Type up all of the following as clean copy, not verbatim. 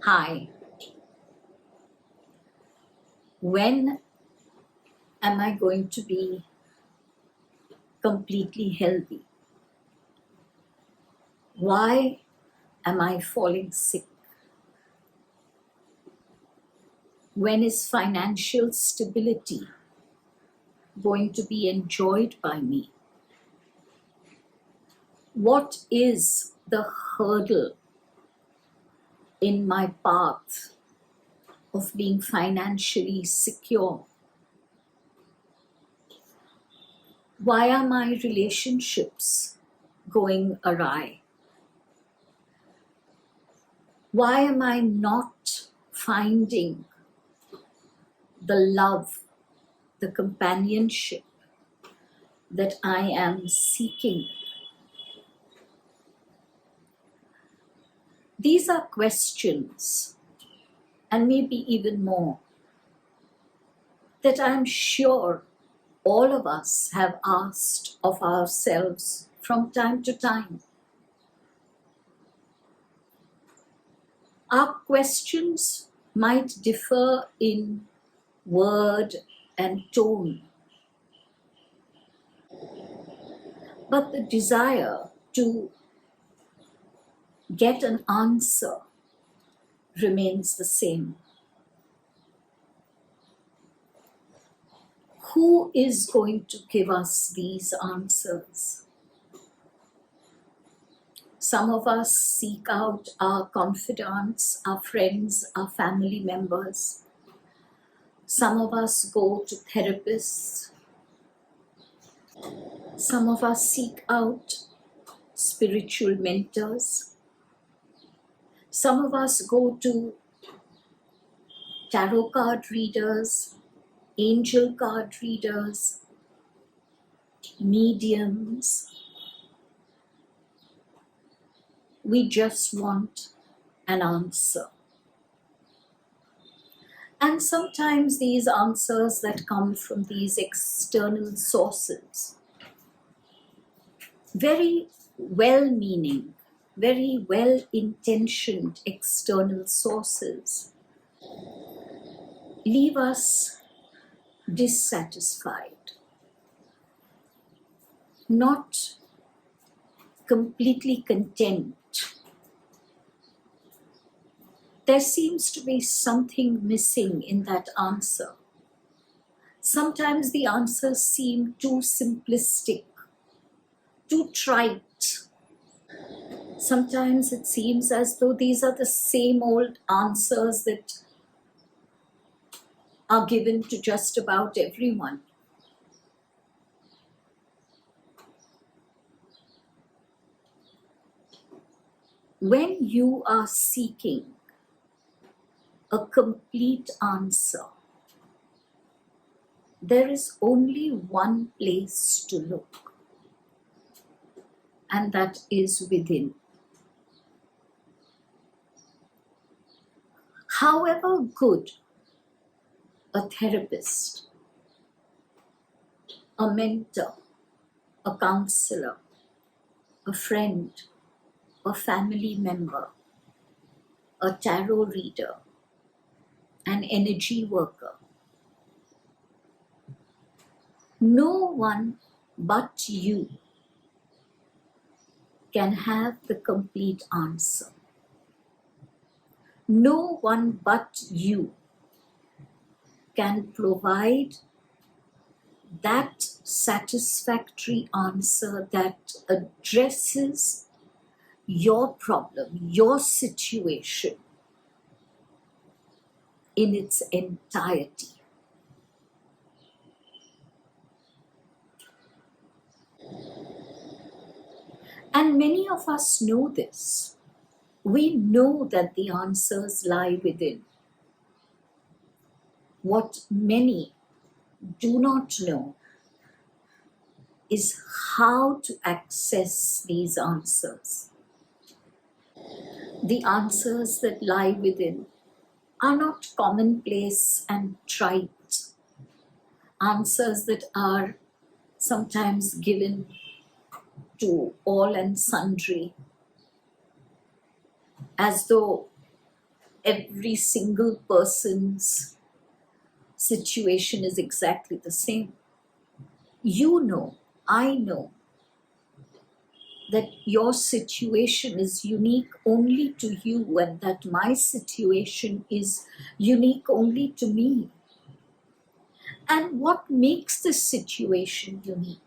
Hi, when am I going to be completely healthy? Why am I falling sick? When is financial stability going to be enjoyed by me? What is the hurdle in my path of being financially secure? Why are my relationships going awry? Why am I not finding the love, the companionship that I am seeking? These are questions, and maybe even more, that I'm sure all of us have asked of ourselves from time to time. Our questions might differ in word and tone, but the desire to get an answer remains the same. Who is going to give us these answers? Some of us seek out our confidants, our friends, our family members. Some of us go to therapists. Some of us seek out spiritual mentors. Some of us go to tarot card readers, angel card readers, mediums. We just want an answer. And sometimes these answers that come from these external sources, very well-meaning, very well-intentioned external sources, leave us dissatisfied, not completely content. There seems to be something missing in that answer. Sometimes the answers seem too simplistic, too trite. Sometimes it seems as though these are the same old answers that are given to just about everyone. When you are seeking a complete answer, there is only one place to look, and that is within. However good a therapist, a mentor, a counselor, a friend, a family member, a tarot reader, an energy worker, no one but you can have the complete answer. No one but you can provide that satisfactory answer that addresses your problem, your situation in its entirety. And many of us know this. We know that the answers lie within. What many do not know is how to access these answers. The answers that lie within are not commonplace and trite. Answers that are sometimes given to all and sundry, as though every single person's situation is exactly the same. You know, I know that your situation is unique only to you, and that my situation is unique only to me. And what makes this situation unique?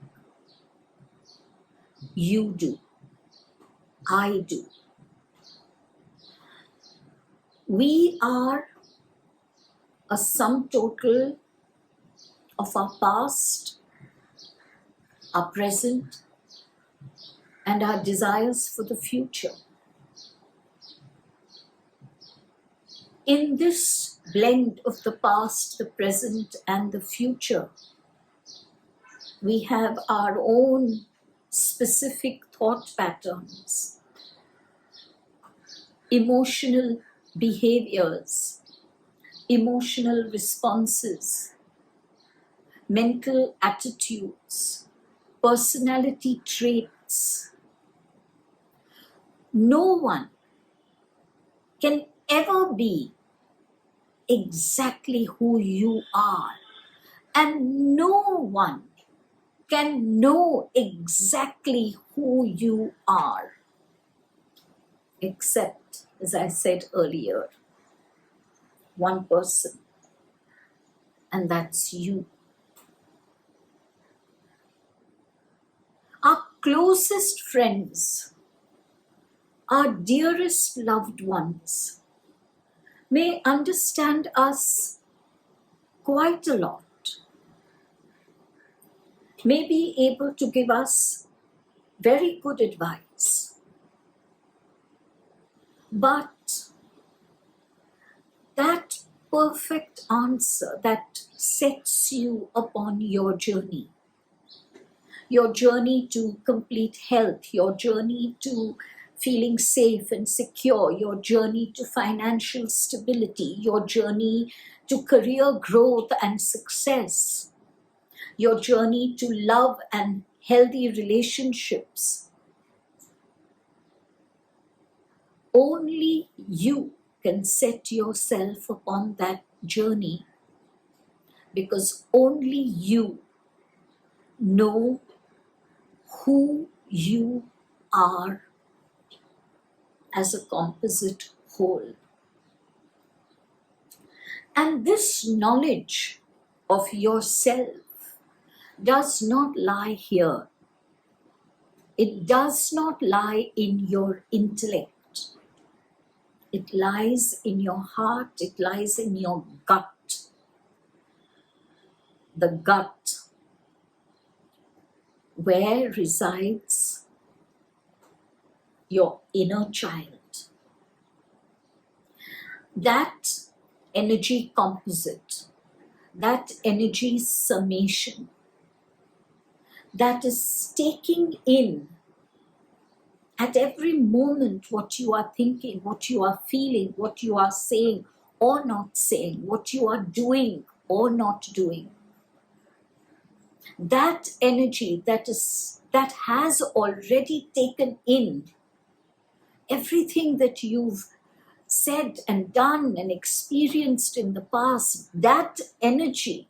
You do. I do. We are a sum total of our past, our present, and our desires for the future. In this blend of the past, the present, and the future, we have our own specific thought patterns, emotional behaviors, emotional responses, mental attitudes, personality traits. No one can ever be exactly who you are, and no one can know exactly who you are, except, as I said earlier, one person, and that's you. Our closest friends, our dearest loved ones, may understand us quite a lot, may be able to give us very good advice, but that perfect answer that sets you upon your journey to complete health, your journey to feeling safe and secure, your journey to financial stability, your journey to career growth and success, your journey to love and healthy relationships. Only you can set yourself upon that journey, because only you know who you are as a composite whole. And this knowledge of yourself does not lie here. It does not lie in your intellect. It lies in your heart. It lies in your gut. The gut, where resides your inner child. That energy composite, that energy summation, that is taking in at every moment what you are thinking, what you are feeling, what you are saying or not saying, what you are doing or not doing. That energy that has already taken in everything that you've said and done and experienced in the past, that energy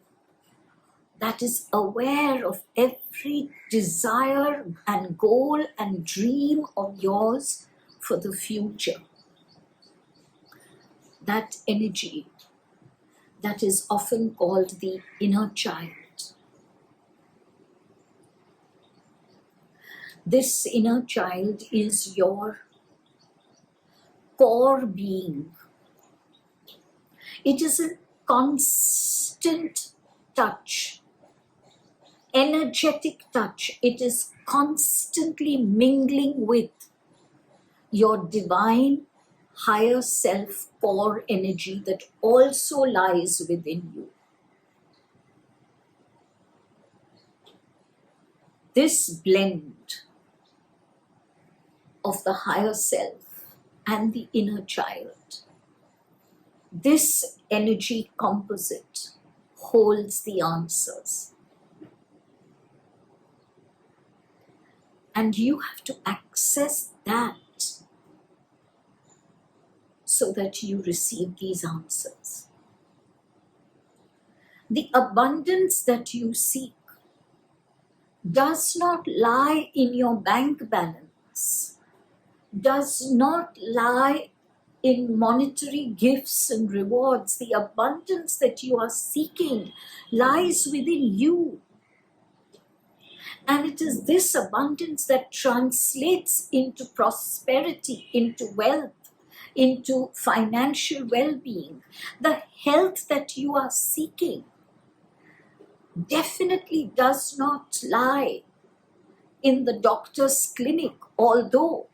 that is aware of every desire and goal and dream of yours for the future. That energy that is often called the inner child. This inner child is your core being. It is a constant touch, energetic touch. It is constantly mingling with your divine higher self core energy that also lies within you. This blend of the higher self and the inner child, this energy composite holds the answers. And you have to access that so that you receive these answers. The abundance that you seek does not lie in your bank balance, does not lie in monetary gifts and rewards. The abundance that you are seeking lies within you. And it is this abundance that translates into prosperity, into wealth, into financial well-being. The health that you are seeking definitely does not lie in the doctor's clinic, although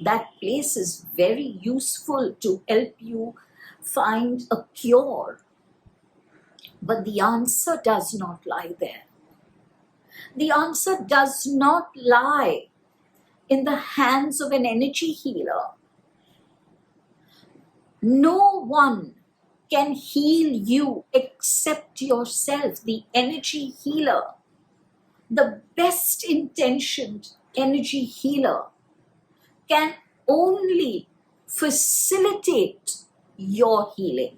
that place is very useful to help you find a cure. But the answer does not lie there. The answer does not lie in the hands of an energy healer. No one can heal you except yourself, the energy healer. The best intentioned energy healer can only facilitate your healing,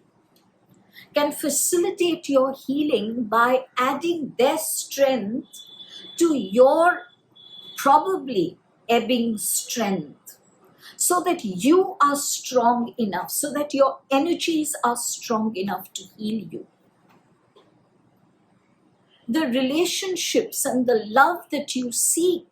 can facilitate your healing by adding their strength to your probably ebbing strength, so that you are strong enough, so that your energies are strong enough to heal you. The relationships and the love that you seek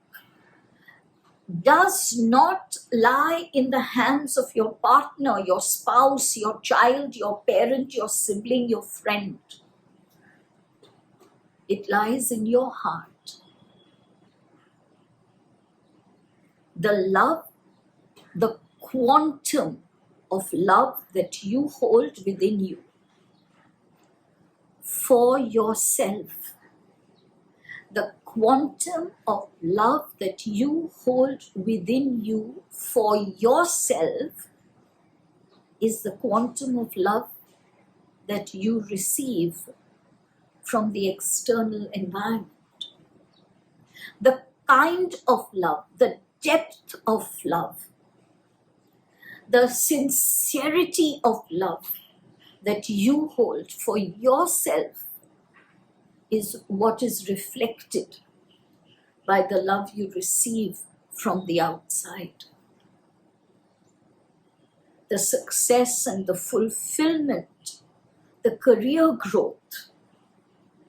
does not lie in the hands of your partner, your spouse, your child, your parent, your sibling, your friend. It lies in your heart. The love, the quantum of love that you hold within you for yourself, the quantum of love that you hold within you for yourself is the quantum of love that you receive from the external environment. The kind of love, the depth of love, the sincerity of love that you hold for yourself is what is reflected by the love you receive from the outside. The success and the fulfillment, the career growth,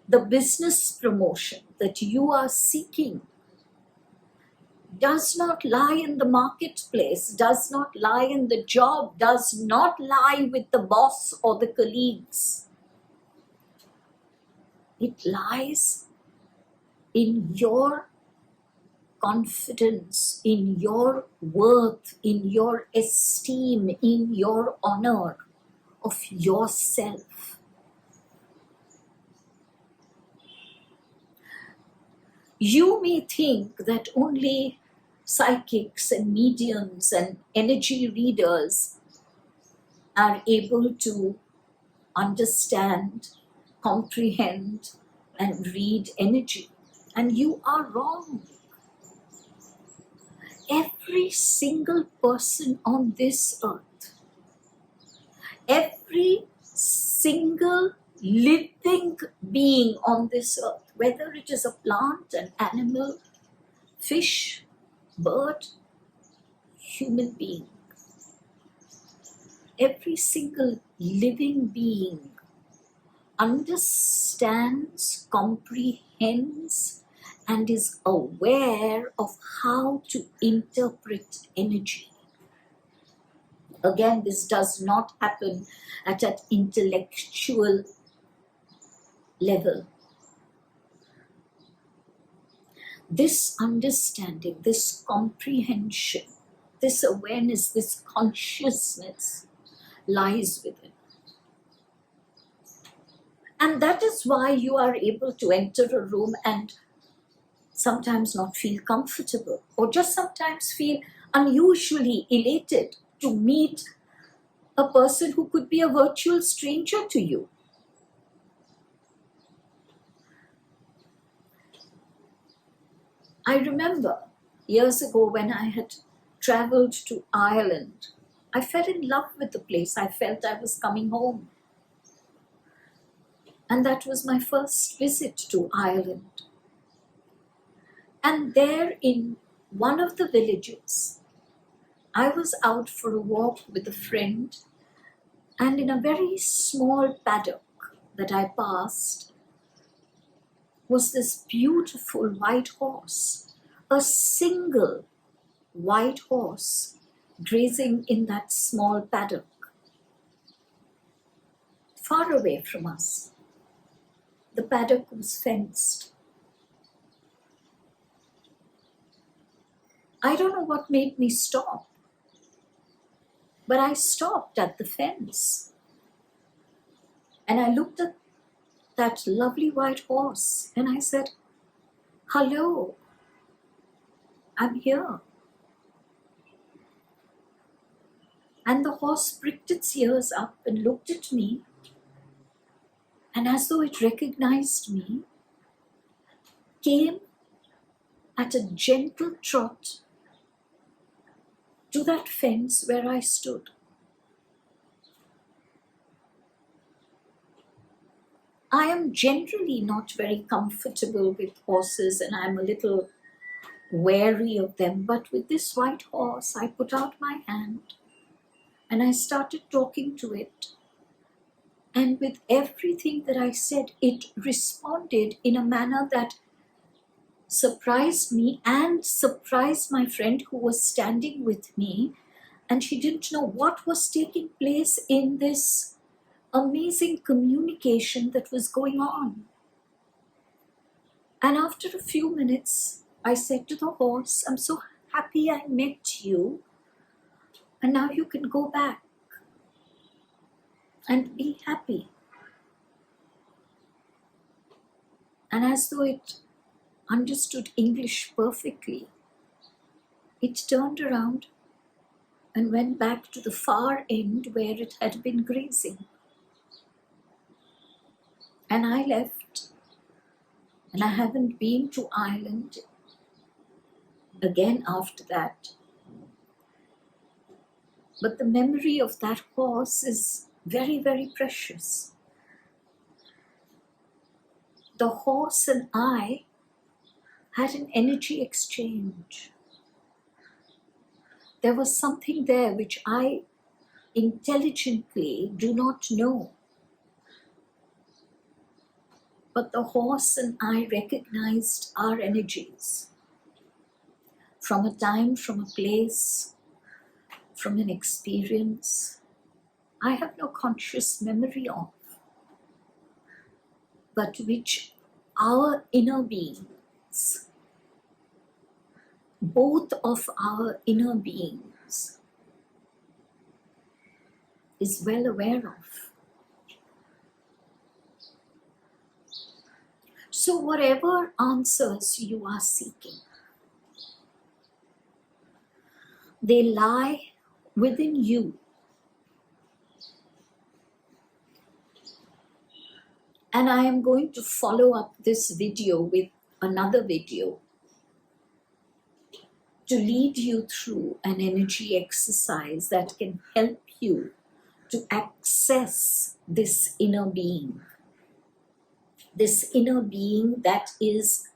the business promotion that you are seeking does not lie in the marketplace, does not lie in the job, does not lie with the boss or the colleagues. It lies in your confidence, in your worth, in your esteem, in your honor of yourself. You may think that only psychics and mediums and energy readers are able to understand, comprehend, and read energy. And you are wrong. Every single person on this earth, every single living being on this earth, whether it is a plant, an animal, fish, bird, human being, every single living being understands, comprehends, and is aware of how to interpret energy. Again, this does not happen at an intellectual level. This understanding, this comprehension, this awareness, this consciousness lies within. And that is why you are able to enter a room and sometimes not feel comfortable, or just sometimes feel unusually elated to meet a person who could be a virtual stranger to you. I remember years ago when I had traveled to Ireland I fell in love with the place. I felt I was coming home. And that was my first visit to Ireland. And there in one of the villages, I was out for a walk with a friend, and in a very small paddock that I passed was this beautiful white horse, a single white horse grazing in that small paddock, far away from us. The paddock was fenced. I don't know what made me stop, but I stopped at the fence. And I looked at that lovely white horse and I said, "Hello, I'm here." And the horse pricked its ears up and looked at me, and as though it recognized me, came at a gentle trot to that fence where I stood. I am generally not very comfortable with horses, and I'm a little wary of them, but with this white horse, I put out my hand and I started talking to it. And with everything that I said, it responded in a manner that surprised me and surprised my friend who was standing with me. And she didn't know what was taking place in this amazing communication that was going on. And after a few minutes, I said to the horse, "I'm so happy I met you. And now you can go back and be happy." And as though it understood English perfectly, it turned around and went back to the far end where it had been grazing. And I left, and I haven't been to Ireland again after that. But the memory of that horse is very, very precious. The horse and I had an energy exchange. There was something there which I intelligently do not know. But the horse and I recognized our energies from a time, from a place, from an experience I have no conscious memory of, but which our inner beings, both of our inner beings, is well aware of. So whatever answers you are seeking, they lie within you. And I am going to follow up this video with another video to lead you through an energy exercise that can help you to access this inner being. This inner being that is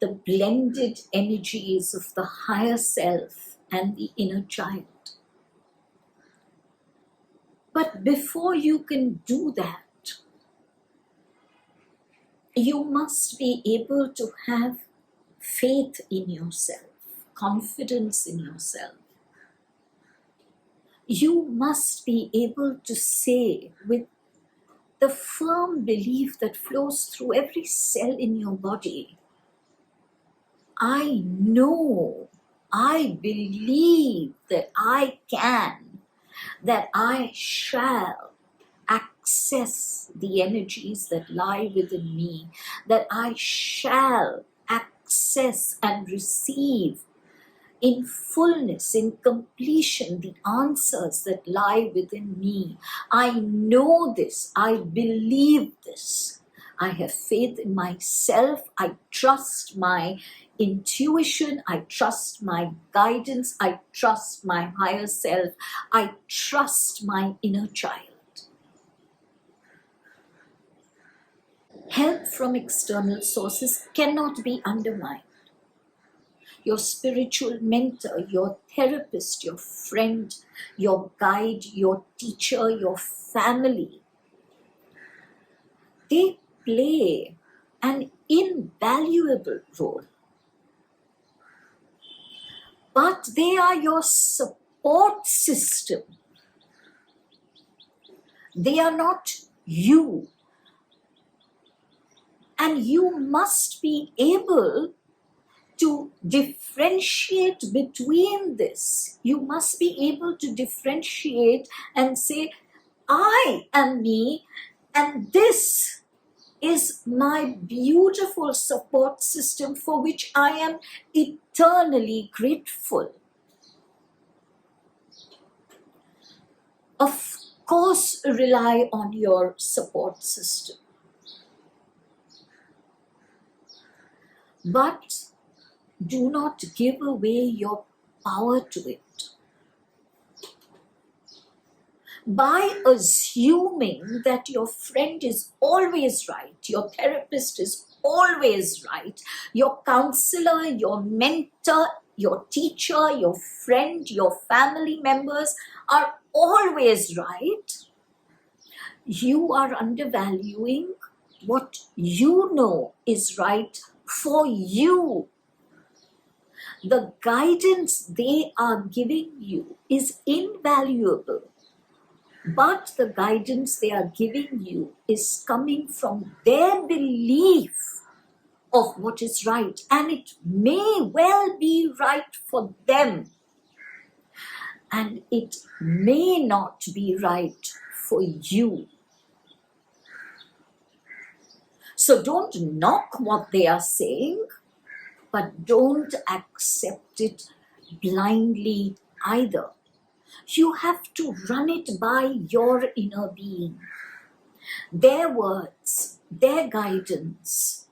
the blended energies of the higher self and the inner child. But before you can do that, you must be able to have faith in yourself, confidence in yourself. You must be able to say with the firm belief that flows through every cell in your body, I know, I believe that I can, that I shall access the energies that lie within me, that I shall access and receive in fullness, in completion, the answers that lie within me. I know this, I believe this, I have faith in myself. I trust my intuition. I trust my guidance. I trust my higher self. I trust my inner child. Help from external sources cannot be undermined. Your spiritual mentor, your therapist, your friend, your guide, your teacher, your family, they play an invaluable role. But they are your support system. They are not you. And you must be able to differentiate between this. You must be able to differentiate and say, I am me, and this is my beautiful support system for which I am eternally grateful. Of course, rely on your support system. But do not give away your power to it. By assuming that your friend is always right, your therapist is always right, your counselor, your mentor, your teacher, your friend, your family members are always right, you are undervaluing what you know is right for you. The guidance they are giving you is invaluable, but the guidance they are giving you is coming from their belief of what is right, and it may well be right for them, and it may not be right for you. So don't knock what they are saying, but don't accept it blindly either. You have to run it by your inner being. Their words, their guidance,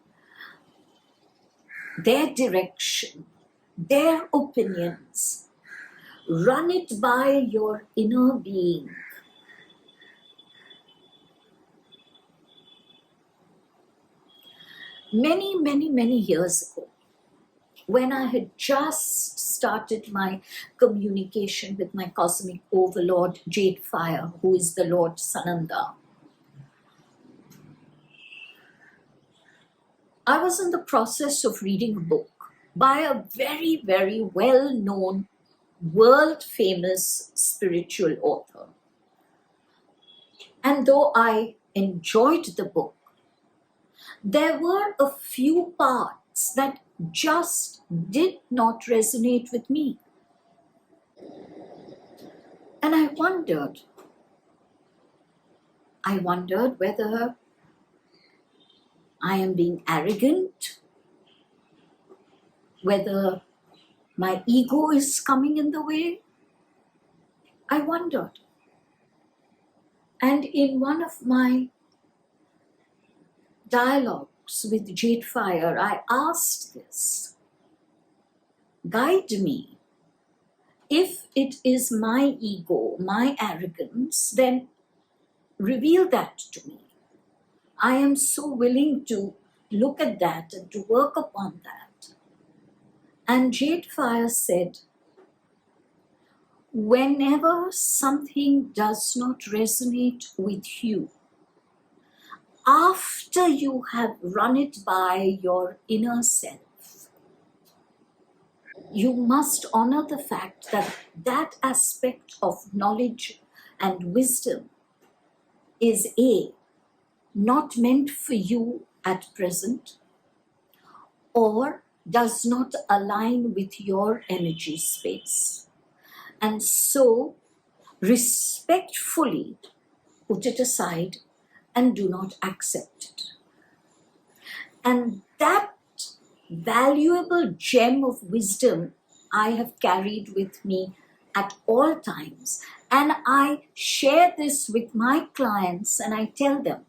their direction, their opinions. Run it by your inner being. Many years ago, when I had just started my communication with my cosmic overlord, JadeFire, who is the Lord Sananda, I was in the process of reading a book by a very well-known, world-famous spiritual author. And though I enjoyed the book, there were a few parts that just did not resonate with me. And I wondered whether I am being arrogant, whether my ego is coming in the way. I wondered. And in one of my dialogues with JadeFire, I asked this: guide me. If it is my ego, my arrogance, then reveal that to me. I am so willing to look at that and to work upon that. And JadeFire said, whenever something does not resonate with you, after you have run it by your inner self, you must honor the fact that that aspect of knowledge and wisdom is not meant for you at present, or does not align with your energy space. And so respectfully put it aside and do not accept it. And that valuable gem of wisdom I have carried with me at all times. And I share this with my clients and I tell them,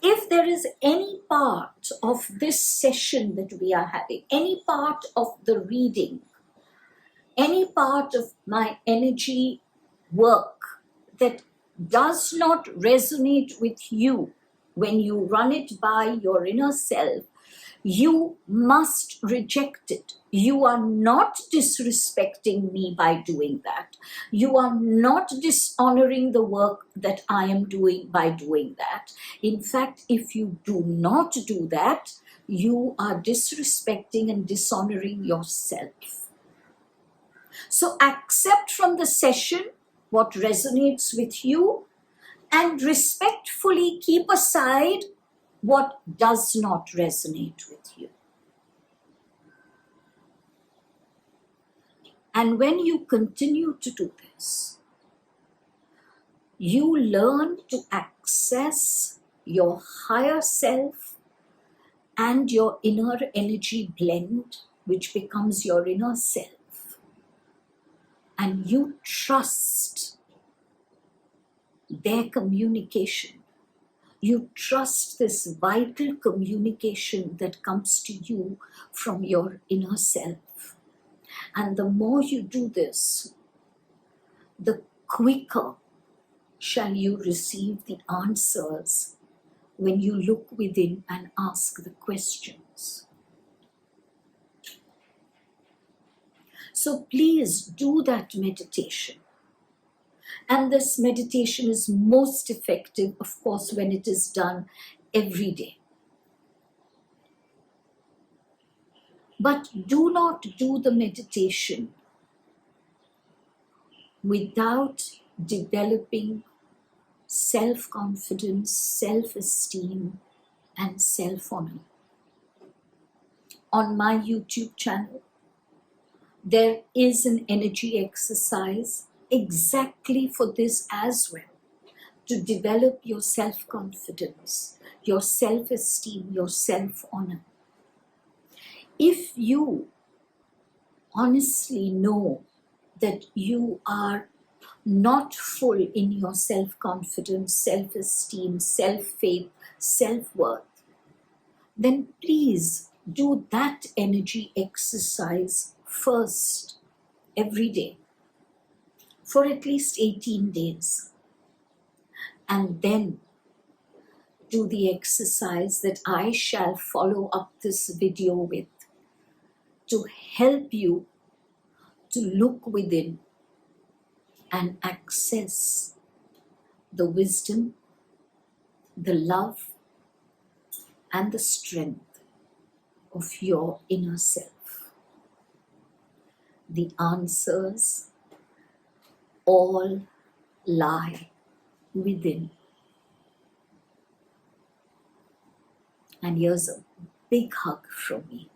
if there is any part of this session that we are having, any part of the reading, any part of my energy work that does not resonate with you when you run it by your inner self, you must reject it. You are not disrespecting me by doing that. You are not dishonoring the work that I am doing by doing that. In fact, if you do not do that, you are disrespecting and dishonoring yourself. So accept from the session what resonates with you and respectfully keep aside what does not resonate with you. And when you continue to do this, you learn to access your higher self and your inner energy blend, which becomes your inner self. And you trust their communication. You trust this vital communication that comes to you from your inner self. And the more you do this, the quicker shall you receive the answers when you look within and ask the questions. So please do that meditation. And this meditation is most effective, of course, when it is done every day. But do not do the meditation without developing self-confidence, self-esteem, and self-honor. On my YouTube channel, there is an energy exercise exactly for this as well, to develop your self-confidence, your self-esteem, your self-honor. If you honestly know that you are not full in your self-confidence, self-esteem, self-faith, self-worth, then please do that energy exercise first every day for at least 18 days. And then do the exercise that I shall follow up this video with to help you to look within and access the wisdom, the love, and the strength of your inner self. The answers all lie within. And here's a big hug from me.